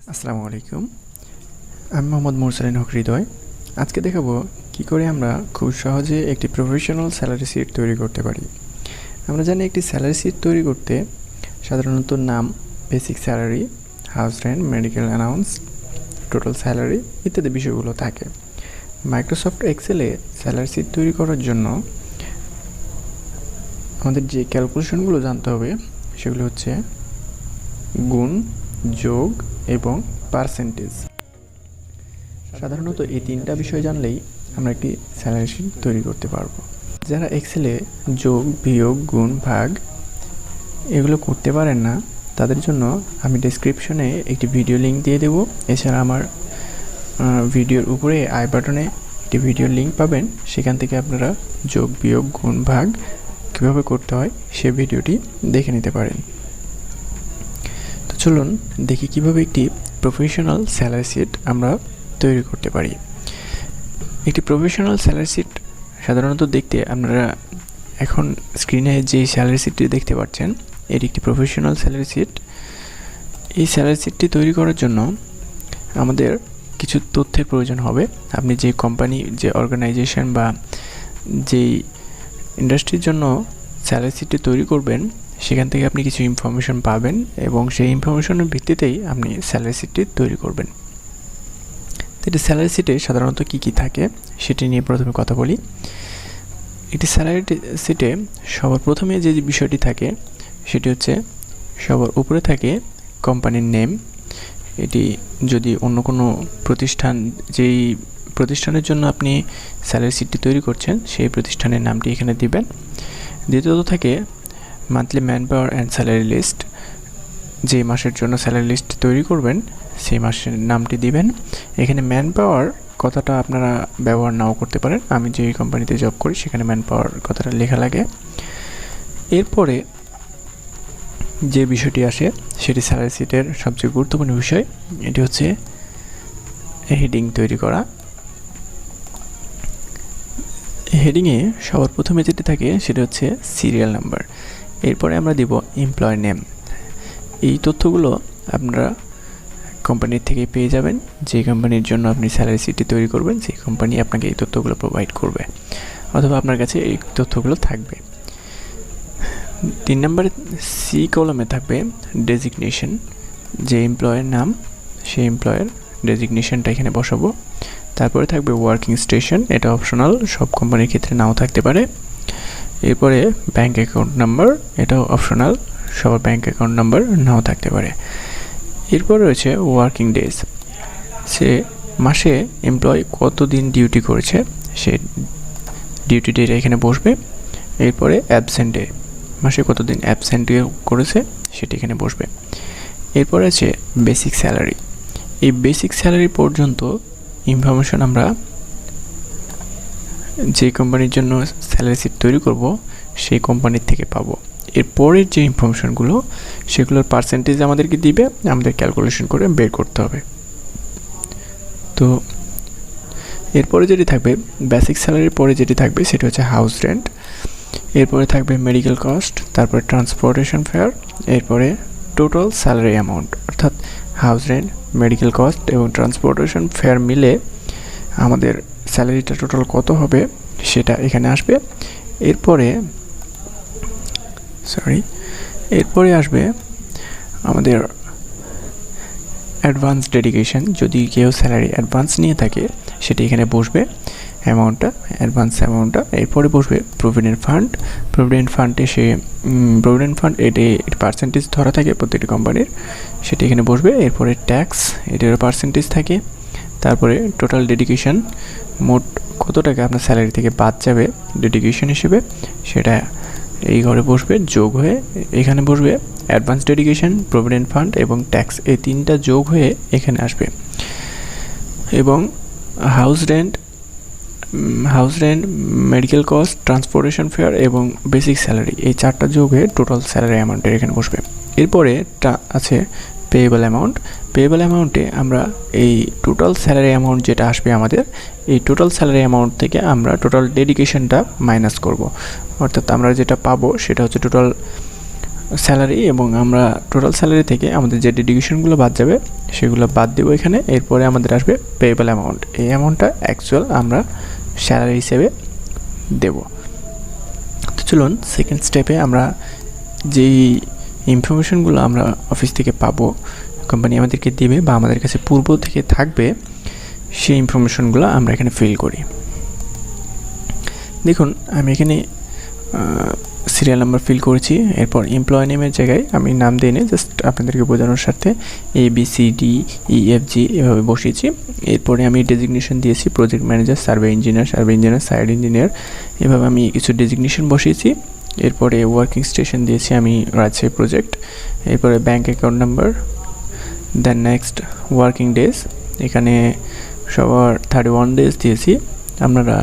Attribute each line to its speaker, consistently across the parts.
Speaker 1: আসসালামু আলাইকুম। আমি মোহাম্মদ মুরসালিন হক হৃদয়। আজকে দেখাবো কি করে আমরা খুব সহজে একটি প্রফেশনাল স্যালারি শিট তৈরি করতে পারি। আমরা জানি একটি স্যালারি শিট তৈরি করতে সাধারণত নাম, basic salary, house rent, medical allowance, total salary ইত্যাদি বিষয়গুলো থাকে। মাইক্রোসফট এক্সেলে স্যালারি শিট তৈরি করার জন্য আমাদের যে ক্যালকুলেশনগুলো জানতে হবে সেগুলো হচ্ছে গুণ, যোগ এবং পার্সেন্টেজ। সাধারণত এই তিনটা বিষয় জানলেই আমরা একটি স্যালারি শিট তৈরি করতে পারবো। যারা এক্সেলে যোগ, বিয়োগ, গুণ, ভাগ এগুলো করতে পারেন না তাদের জন্য আমি ডেসক্রিপশনে একটি ভিডিও লিঙ্ক দিয়ে দেব। এছাড়া আমার ভিডিওর উপরে আই বাটনে একটি ভিডিওর লিঙ্ক পাবেন, সেখান থেকে আপনারা যোগ, বিয়োগ, গুণ, ভাগ কীভাবে করতে হয় সে ভিডিওটি দেখে নিতে পারেন। তো চলুন দেখি কিভাবে একটি প্রফেশনাল স্যালারি শিট আমরা তৈরি করতে পারি। একটি প্রফেশনাল স্যালারি শিট সাধারণত দেখতে আপনারা এখন স্ক্রিনে যে স্যালারি শিটটি দেখতে পাচ্ছেন এটি একটি প্রফেশনাল স্যালারি শিট। এই স্যালারি শিটটি তৈরি করার জন্য আমাদের কিছু তথ্যের প্রয়োজন হবে। আপনি যে কোম্পানি, যে অর্গানাইজেশন বা যেই ইন্ডাস্ট্রির জন্য স্যালারি শিটটি তৈরি করবেন সেখান থেকে আপনি কিছু ইনফরমেশন পাবেন এবং সেই ইনফরমেশনের ভিত্তিতেই আপনি স্যালারি শিটটি তৈরি করবেন। তো এটি স্যালারি শিটে সাধারণত কী কী থাকে সেটি নিয়ে প্রথমে কথা বলি। একটি স্যালারি শিটে সবার প্রথমে যে বিষয়টি থাকে সেটি হচ্ছে সবার উপরে থাকে কোম্পানির নেম। এটি যদি অন্য কোনো প্রতিষ্ঠান, যেই প্রতিষ্ঠানের জন্য আপনি স্যালারি শিটটি তৈরি করছেন সেই প্রতিষ্ঠানের নামটি এখানে দিবেন। দ্বিতীয়ত থাকে monthly man power and salary list. যে মাসের জন্য স্যালারি লিস্ট তৈরি করবেন সেই মাসের নামটি দিবেন। এখানে ম্যান পাওয়ার কথাটা আপনারা ব্যবহার নাও করতে পারেন। আমি যে কোম্পানিতে জব করি সেখানে ম্যান পাওয়ার কথাটা লেখা লাগে। এরপরে যে বিষয়টি আসে সেটি স্যালারি শিটের সবচেয়ে গুরুত্বপূর্ণ বিষয়, এটি হচ্ছে হেডিং তৈরি করা। হেডিংয়ে সবার প্রথমে যেটি থাকে সেটা হচ্ছে সিরিয়াল নাম্বার। এরপরে আমরা দিব এমপ্লয় নেম। এই তথ্যগুলো আপনারা কোম্পানির থেকে পেয়ে যাবেন। যে কোম্পানির জন্য আপনি স্যালারি শিটটি তৈরি করবেন সেই কোম্পানি আপনাকে এই তথ্যগুলো প্রোভাইড করবে, অথবা আপনার কাছে এই তথ্যগুলো থাকবে। 3 নম্বরে সি কলামে থাকবে ডেজিগনেশন। যে এমপ্লয়ের নাম সেই এমপ্লয়ের ডেজিগনেশনটা এখানে বসাবো। তারপরে থাকবে ওয়ার্কিং স্টেশন, এটা অপশনাল, সব কোম্পানির ক্ষেত্রে নাও থাকতে পারে। এরপরে ব্যাঙ্ক অ্যাকাউন্ট নাম্বার, এটাও অপশনাল, সবার ব্যাঙ্ক অ্যাকাউন্ট নাম্বার নাও থাকতে পারে। এরপর রয়েছে ওয়ার্কিং ডেজ। সে মাসে এমপ্লয় কতদিন ডিউটি করেছে সে ডিউটি ডেটা এখানে বসবে। এরপরে অ্যাবসেন্ট ডে, মাসে কতদিন অ্যাবসেন্ট করেছে সেটি এখানে বসবে। এরপরে আছে বেসিক স্যালারি। এই বেসিক স্যালারি পর্যন্ত ইনফরমেশন আমরা যে কোম্পানির জন্য স্যালারি শিট তৈরি করব সেই কোম্পানির থেকে পাবো। এরপরের যে ইনফরমেশনগুলো সেগুলোর পার্সেন্টেজ আমাদেরকে দিবে, আমাদের ক্যালকুলেশন করে বের করতে হবে। তো এরপরে যেটি থাকবে বেসিক স্যালারির পরে যেটি থাকবে সেটি হচ্ছে হাউস রেন্ট। এরপরে থাকবে মেডিকেল কস্ট, তারপরে ট্রান্সপোর্টেশন ফেয়ার, এরপরে টোটাল স্যালারি অ্যামাউন্ট, অর্থাৎ হাউস রেন্ট, মেডিকেল কস্ট এবং ট্রান্সপোর্টেশন ফেয়ার মিলে আমাদের স্যালারিটা টোটাল কত হবে সেটা এখানে আসবে। এরপরে আসবে আমাদের অ্যাডভান্স ডেডিকেশন। যদি কেউ স্যালারি অ্যাডভান্স নিয়ে থাকে সেটি এখানে বসবে, অ্যামাউন্টটা, অ্যাডভান্স অ্যামাউন্টটা। এরপরে বসবে প্রভিডেন্ট ফান্ড। প্রভিডেন্ট ফান্ড এটি পার্সেন্টেজ ধরা থাকে প্রত্যেকটি কোম্পানির, সেটি এখানে বসবে। এরপরে ট্যাক্স, এটিরও পার্সেন্টেজ থাকে। তারপরে টোটাল ডেডিকেশন, মোট কত টাকা আপনার স্যালারি থেকে বাদ যাবে ডেডিকেশন হিসেবে সেটা এই ঘরে বসবে, যোগ হয়ে এখানে বসবে। অ্যাডভান্স ডেডিকেশন, প্রভিডেন্ট ফান্ড এবং ট্যাক্স, এই তিনটা যোগ হয়ে এখানে আসবে। এবং house rent, medical cost, transportation fair এবং বেসিক স্যালারি, এই চারটা যোগ হয়ে টোটাল স্যালারি অ্যামাউন্টের এখানে বসবে। এরপরে আছে পেয়েবল অ্যামাউন্ট। পেয়েবল অ্যামাউন্টে আমরা এই টোটাল স্যালারি অ্যামাউন্ট যেটা আসবে আমাদের, এই টোটাল স্যালারি অ্যামাউন্ট থেকে আমরা টোটাল ডেডিকেশনটা মাইনাস করব। অর্থাৎ আমরা যেটা পাবো সেটা হচ্ছে টোটাল স্যালারি এবং আমরা টোটাল স্যালারি থেকে আমাদের যে ডেডিকেশনগুলো বাদ যাবে সেগুলো বাদ দেবো এখানে। এরপরে আমাদের আসবে পেয়েবল অ্যামাউন্ট। এই অ্যামাউন্টটা অ্যাকচুয়াল আমরা স্যালারি হিসেবে দেব। তো চলুন সেকেন্ড স্টেপে আমরা যেই ইনফরমেশনগুলো আমরা অফিস থেকে পাবো, কোম্পানি আমাদেরকে দেবে বা আমাদের কাছে পূর্ব থেকে থাকবে, সেই ইনফরমেশনগুলো আমরা এখানে ফিল করি। দেখুন আমি এখানে সিরিয়াল নাম্বার ফিল করেছি। এরপর এমপ্লয় নেমের জায়গায় আমি নাম দিয়ে নিই জাস্ট আপনাদেরকে বোঝানোর স্বার্থে, ABCDEFG এভাবে বসিয়েছি। এরপরে আমি ডেজিগনেশন দিয়েছি project manager, survey engineer, site engineer, এভাবে আমি কিছু ডেজিগনেশন বসিয়েছি। এরপরে ওয়ার্কিং স্টেশন দিয়েছি আমি রাজশাহী প্রজেক্ট। এরপরে bank account number, then next working days, এখানে সবার 31 ডেজ দিয়েছি। আপনারা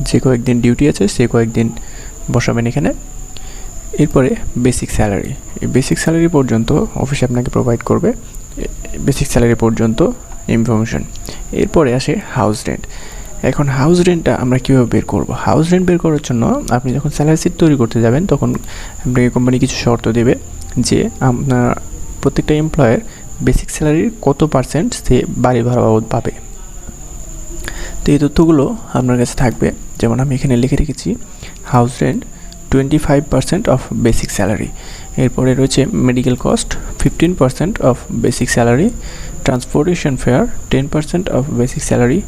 Speaker 1: যে কয়েকদিন ডিউটি আছে সে কয়েকদিন বসাবেন এখানে। এরপরে বেসিক স্যালারি, এই বেসিক স্যালারি পর্যন্ত অফিস আপনাকে প্রোভাইড করবে, বেসিক স্যালারি পর্যন্ত ইনফরমেশন। এরপরে আসে হাউস রেন্ট। এখন হাউস রেন্টটা আমরা কীভাবে বের করব? হাউস রেন্ট বের করার জন্য আপনি যখন স্যালারি শিট তৈরি করতে যাবেন তখন আপনাকে কোম্পানি কিছু শর্ত দেবে যে আপনার প্রত্যেকটা এমপ্লয়ের বেসিক স্যালারির কত পার্সেন্ট সে বাড়ি ভাড়া বাবদ পাবে। তো এই তথ্যগুলো আপনার কাছে থাকবে। যেমন আমি এখানে লিখে রেখেছি house rent 25% of basic salary. এরপরে রয়েছে medical cost 15% of basic salary, transportation fair 10% of basic salary,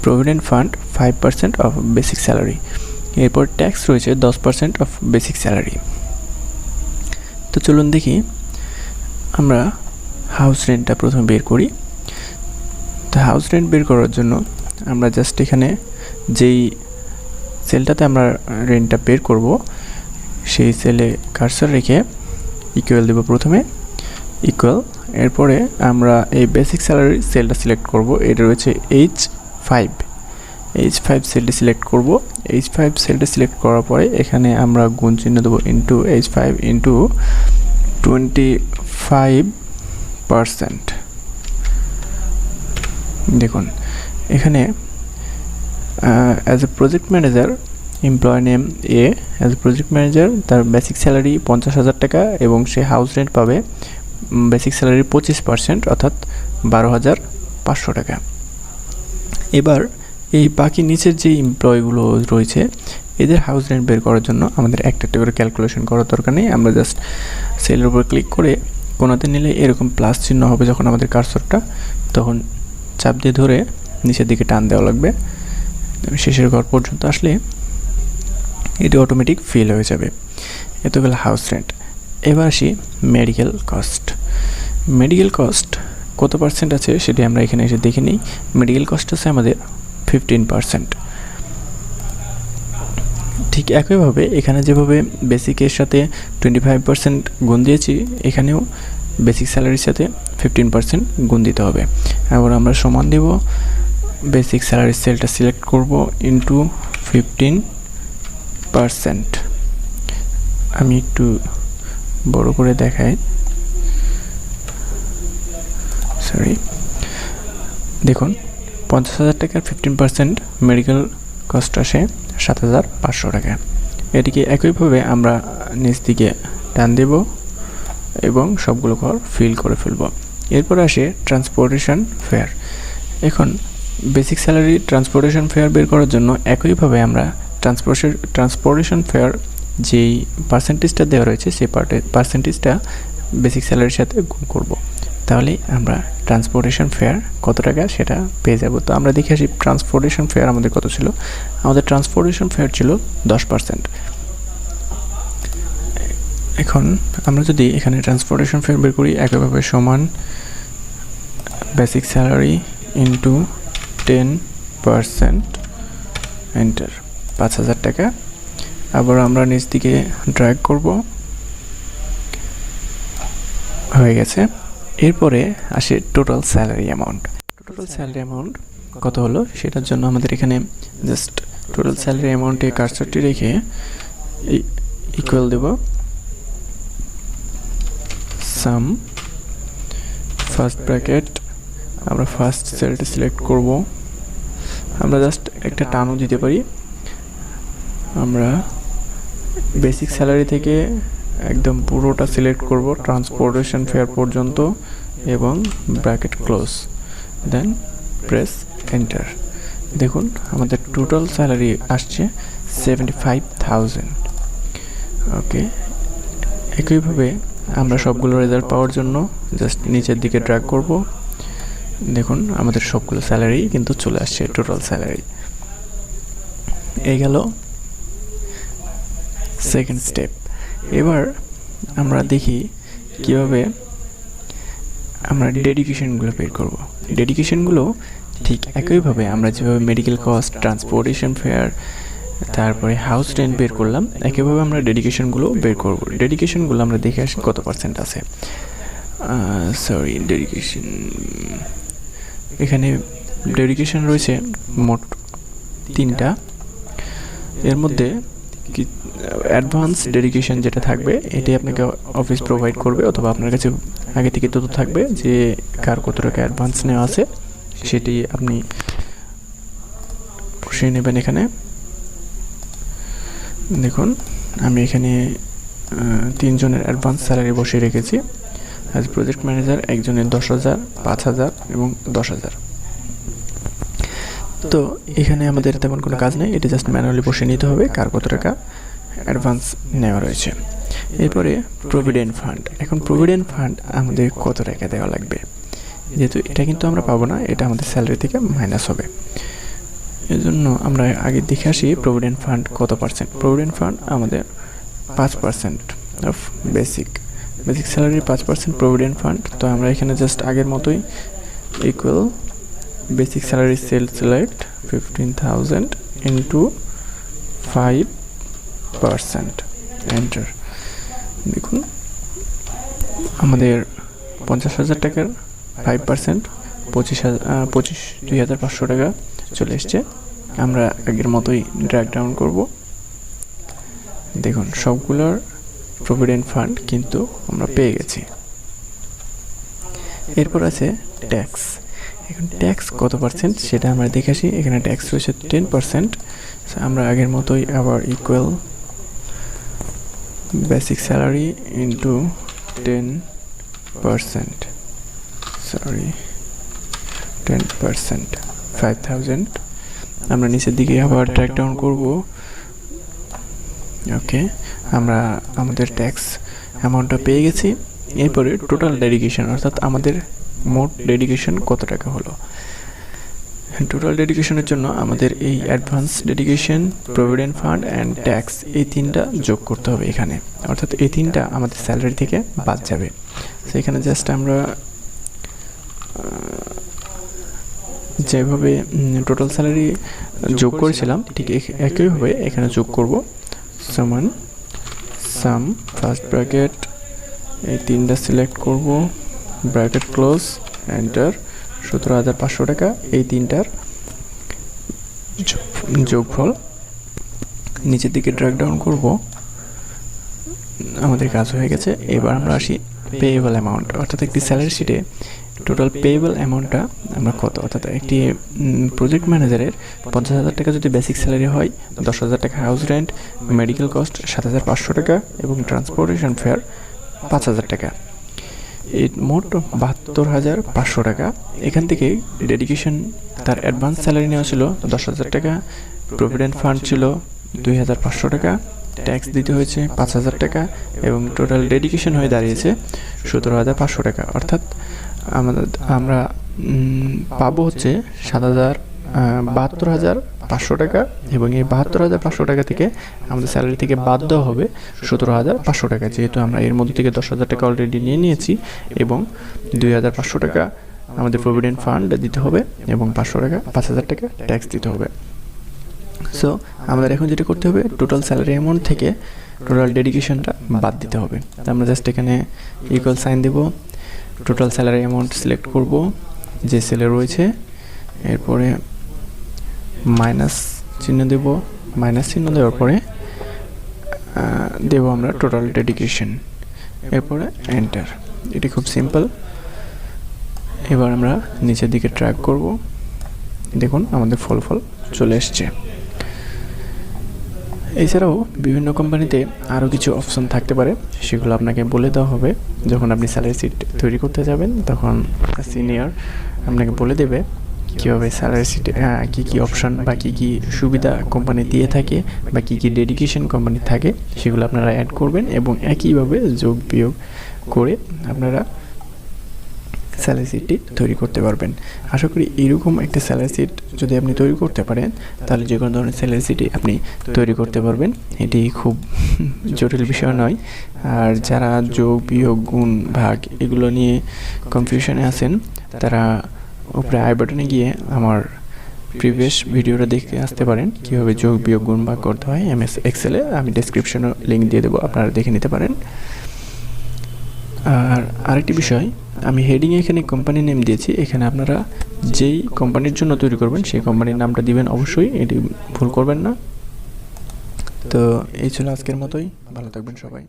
Speaker 1: provident fund 5% of basic salary. এরপর ট্যাক্স রয়েছে 10% অফ বেসিক স্যালারি। তো চলুন দেখি আমরা হাউস রেন্টটা প্রথমে বের করি। তো হাউস রেন্ট বের করার জন্য আমরা জাস্ট এখানে যেই সেলটাতে আমরা রেন্টটা বের করব সেই সেলে কার্সার রেখে ইকুয়াল দেব প্রথমে, ইকুয়াল। এরপরে আমরা এই বেসিক স্যালারি সেলটা সিলেক্ট করব, এটা রয়েছে H5 সেলটা সিলেক্ট করব। H5 সেলটা সিলেক্ট করার পরে এখানে আমরা গুণ চিহ্ন দেবো ইন্টু H5 ইন্টু 25%। দেখুন এখানে as a project manager, employ name A, as a project manager তার বেসিক স্যালারি 50,000 টাকা এবং সে হাউস রেন্ট পাবে বেসিক স্যালারির 25% অর্থাৎ 12,500 টাকা। এবার এই বাকি নিচের যে এমপ্লয়গুলো রয়েছে এদের হাউস রেন্ট বের করার জন্য আমাদের একটা করে ক্যালকুলেশন করার দরকার নেই। আমরা জাস্ট সেলের উপর ক্লিক করে কোনাতে নিলে এরকম প্লাস চিহ্ন হবে যখন আমাদের কার্সরটা, তখন চাপ দিয়ে ধরে নিচের দিকে টান দেওয়া লাগবে। শেষের ঘর পর্যন্ত আসলে এটি অটোমেটিক ফিল হয়ে যাবে। এত গেল হাউস রেন্ট। এবার আসি মেডিকেল কস্ট। মেডিকেল কস্ট কত পার্সেন্ট আছে সেটি আমরা এখানে এসে দেখে নিই। মেডিকেল কস্ট আছে আমাদের 15%। ঠিক একইভাবে এখানে যেভাবে বেসিকের সাথে 25% গুণ দিয়েছি, এখানেও বেসিক স্যালারির সাথে 15% গুণ দিতে হবে। এবার আমরা সমান দেব, বেসিক স্যালারি সেলটা সিলেক্ট করব ইন্টু 15%। আমি একটু বড় করে দেখাই, সরি। দেখুন 50,000 টাকার 15% মেডিকেল কস্ট আসে 7,500 টাকা। এটিকে একইভাবে আমরা নিচ দিকে টান দেব এবং সবগুলো ঘর ফিল করে ফেলব। এরপর আসে ট্রান্সপোর্টেশন ফেয়ার। এখন বেসিক স্যালারি ট্রান্সপোর্টেশন ফেয়ার বের করার জন্য একইভাবে আমরা ট্রান্সপোর্টেশন ফেয়ার যেই পার্সেন্টেজটা দেওয়া রয়েছে সেই পার্সেন্টেজটা বেসিক স্যালারির সাথে গুণ করব। তাহলে আমরা ট্রান্সপোর্টেশন ফেয়ার কত টাকা সেটা পেয়ে যাব। তো আমরা দেখে আসি ট্রান্সপোর্টেশন ফেয়ার আমাদের কত ছিল। আমাদের ট্রান্সপোর্টেশন ফেয়ার ছিল 10%। এখন আমরা যদি এখানে ট্রান্সপোর্টেশন ফেয়ার বের করি, একইভাবে সমান বেসিক স্যালারি ইন্টু 10% এন্টার, 5,000 টাকা। আবার আমরা নিচ দিকে ড্র্যাগ করব, হয়ে গেছে। এরপরে আসে total salary amount. Total salary amount কত হলো সেটার জন্য আমাদের এখানে জাস্ট টোটাল স্যালারি অ্যামাউন্টে কার্সরটি রেখে ইকুয়াল দেব সাম, ফার্স্ট ব্র্যাকেট, আমরা ফার্স্ট সেলটা সিলেক্ট করব। আমরা জাস্ট একটা টানও দিতে পারি। আমরা বেসিক স্যালারি থেকে একদম পুরোটা সিলেক্ট করব ট্রান্সপোর্টেশন ফেয়ার পর্যন্ত এবং bracket close, then press enter. দেখুন আমাদের টোটাল স্যালারি আসছে 75,000। ওকে, একইভাবে আমরা সবগুলো রেজাল্ট পাওয়ার জন্য জাস্ট নিচের দিকে ড্র্যাগ করব। দেখুন আমাদের সবগুলো স্যালারি কিন্তু চলে আসছে, টোটাল স্যালারি। এই গেল সেকেন্ড স্টেপ। এবার আমরা দেখি কিভাবে আমরা ডেডিকেশনগুলো বের করব। ডেডিকেশনগুলো ঠিক একইভাবে আমরা যেভাবে মেডিকেল কস্ট, ট্রান্সপোর্টেশন ফেয়ার, তারপরে হাউস রেন্ট বের করলাম, একইভাবে আমরা ডেডিকেশনগুলো বের করব। ডেডিকেশনগুলো আমরা দেখে আসি কত পার্সেন্ট আছে। ডেডিকেশন, এখানে ডেডিকেশন রয়েছে মোট 3টা। এর মধ্যে অ্যাডভান্স ডেডিকেশন যেটা থাকবে এটি আপনাকে অফিস প্রোভাইড করবে, অথবা আপনার কাছে আগে থেকে তথ্য থাকবে যে কার কত টাকা অ্যাডভান্স নেওয়া আছে, সেটি আপনি বসিয়ে নেবেন। এখানে দেখুন আমি এখানে 3 জনের অ্যাডভান্স স্যালারি বসিয়ে রেখেছি। অ্যাজ প্রজেক্ট ম্যানেজার একজনের 10,000, 5,000 এবং 10,000। তো এখানে আমাদের তেমন কোনো কাজ নেই, এটা জাস্ট ম্যানুয়ালি বসিয়ে নিতে হবে কার কত টাকা অ্যাডভান্স নেওয়া রয়েছে। এরপরে প্রভিডেন্ট ফান্ড। এখন প্রভিডেন্ট ফান্ড আমাদের কত টাকা দেওয়া লাগবে, যেহেতু এটা কিন্তু আমরা পাবো না, এটা আমাদের স্যালারি থেকে মাইনাস হবে। এর জন্য আমরা আগে দেখে আসি প্রভিডেন্ট ফান্ড কত পার্সেন্ট। প্রভিডেন্ট ফান্ড আমাদের 5% of basic salary, 5% provident fund. তো আমরা এখানে জাস্ট আগের মতোই equal basic salary sell select 15,000 into 5%, enter. দেখুন আমাদের 50,000 টাকার 5% 2,500 টাকা চলে এসছে। আমরা আগের মতোই ড্র্যাগ ডাউন করব। দেখুন সবগুলোর প্রভিডেন্ট ফান্ড কিন্তু আমরা পেয়ে গেছি। এরপর আছে ট্যাক্স। এখন ট্যাক্স কত পার্সেন্ট সেটা আমরা দেখে আসি। এখানে ট্যাক্স রয়েছে 10%। আমরা আগের মতোই আবার ইকুয়াল বেসিক স্যালারি ইন্টু 10%, 5,000। আমরা নিচের দিকে আবার ট্র্যাক ডাউন করব। ওকে, আমরা আমাদের ট্যাক্স অ্যামাউন্টটা পেয়ে গেছি। এরপরে টোটাল ডেডিকেশন, অর্থাৎ আমাদের মোট ডেডিকেশন কত টাকা হলো। টোটাল ডেডিকেশনের জন্য আমাদের এই advance dedication, provident fund and tax, এই 3টা যোগ করতে হবে এখানে, অর্থাৎ এই 3টা আমাদের স্যালারি থেকে বাদ যাবে। তো এখানে জাস্ট আমরা যেভাবে টোটাল স্যালারি যোগ করেছিলাম ঠিক একইভাবে এখানে যোগ করব। সমান সাম, ফার্স্ট ব্র্যাকেট, এই 3টা সিলেক্ট করব, ব্র্যাকেট ক্লোজ, এন্টার। 17,500 টাকা এই 3টার যোগফল। নিচের দিকে ড্র্যাগ ডাউন করব। আমাদের কাজ হয়ে গেছে। এবার আমরা আসি পেয়েবল অ্যামাউন্ট, অর্থাৎ একটি স্যালারি শিটে টোটাল পেয়েবল অ্যামাউন্টটা আমরা কত, অর্থাৎ একটি প্রজেক্ট ম্যানেজারের 50,000 টাকা যদি বেসিক স্যালারি হয়, 10,000 টাকা হাউস রেন্ট, মেডিকেল কস্ট 7,500 টাকা এবং ট্রান্সপোর্টেশন ফেয়ার 5,000 টাকা, এই মোট 72,500 টাকা। এখান থেকে ডেডিকেশন তার অ্যাডভান্স স্যালারি নেওয়া ছিল 10,000 টাকা, প্রভিডেন্ট ফান্ড ছিল 2,500 টাকা, ট্যাক্স দিতে হয়েছে 5,000 টাকা এবং টোটাল ডেডিকেশন হয়ে দাঁড়িয়েছে 17,500 টাকা। অর্থাৎ আমরা পাবো হচ্ছে 72,500 টাকা, এবং এই 72,500 টাকা থেকে আমাদের স্যালারি থেকে বাদ দেওয়া হবে 17,500 টাকা, যেহেতু আমরা এর মধ্যে থেকে 10,000 টাকা অলরেডি নিয়ে নিয়েছি এবং 2,500 টাকা আমাদের প্রভিডেন্ট ফান্ড দিতে হবে এবং 5,000 টাকা ট্যাক্স দিতে হবে। সো আমাদের এখন যেটা করতে হবে, টোটাল স্যালারি অ্যামাউন্ট থেকে টোটাল ডেডিকেশনটা বাদ দিতে হবে। তো আমরা জাস্ট এখানে ইকুয়াল সাইন দেব, টোটাল স্যালারি অ্যামাউন্ট সিলেক্ট করব যে সেলে রয়েছে, এরপরে মাইনাস চিহ্ন দেব, মাইনাস চিহ্ন দেওয়ার পরে দেব আমরা টোটাল ডেডিকেশন, এরপরে এন্টার। এটি খুব সিম্পল। এবার আমরা নিচের দিকে ট্র্যাক করব। দেখুন আমাদের ফলাফল চলে এসছে। এছাড়াও বিভিন্ন কোম্পানিতে আরও কিছু অপশন থাকতে পারে, সেগুলো আপনাকে বলে দেওয়া হবে যখন আপনি স্যালারি শিট তৈরি করতে যাবেন। তখন সিনিয়র আপনাকে বলে দেবে কীভাবে স্যালারি শিটে কী কী অপশন বা কী কী সুবিধা কোম্পানি দিয়ে থাকে বা কী কী ডেডিকেশন কোম্পানি থাকে সেগুলো আপনারা অ্যাড করবেন এবং একইভাবে যোগ বিয়োগ করে আপনারা স্যালারি শিটটি তৈরি করতে পারবেন। আশা করি এইরকম একটা স্যালারি শিট যদি আপনি তৈরি করতে পারেন তাহলে যে কোনো ধরনের স্যালারি শিটই আপনি তৈরি করতে পারবেন। এটি খুব জটিল বিষয় নয়। আর যারা যোগ বিয়োগ গুণ ভাগ এগুলো নিয়ে কনফিউশনে আছেন তারা উপরে আই বাটনে গিয়ে আমার প্রিভিয়াস ভিডিওটা দেখতে আসতে পারেন, কীভাবে যোগ বিয়োগ গুণ ভাগ করতে হয় MS এক্সেলে। আমি ডেসক্রিপশনে লিঙ্ক দিয়ে দেবো, আপনারা দেখে নিতে পারেন। আর আরেকটি বিষয়, আমি হেডিংয়ে এখানে কোম্পানি নেম দিয়েছি, এখানে আপনারা যেই কোম্পানির জন্য তৈরি করবেন সেই কোম্পানির নামটা দিবেন অবশ্যই, এটি ভুল করবেন না। তো এই ছিল আজকের মতোই, ভালো থাকবেন সবাই।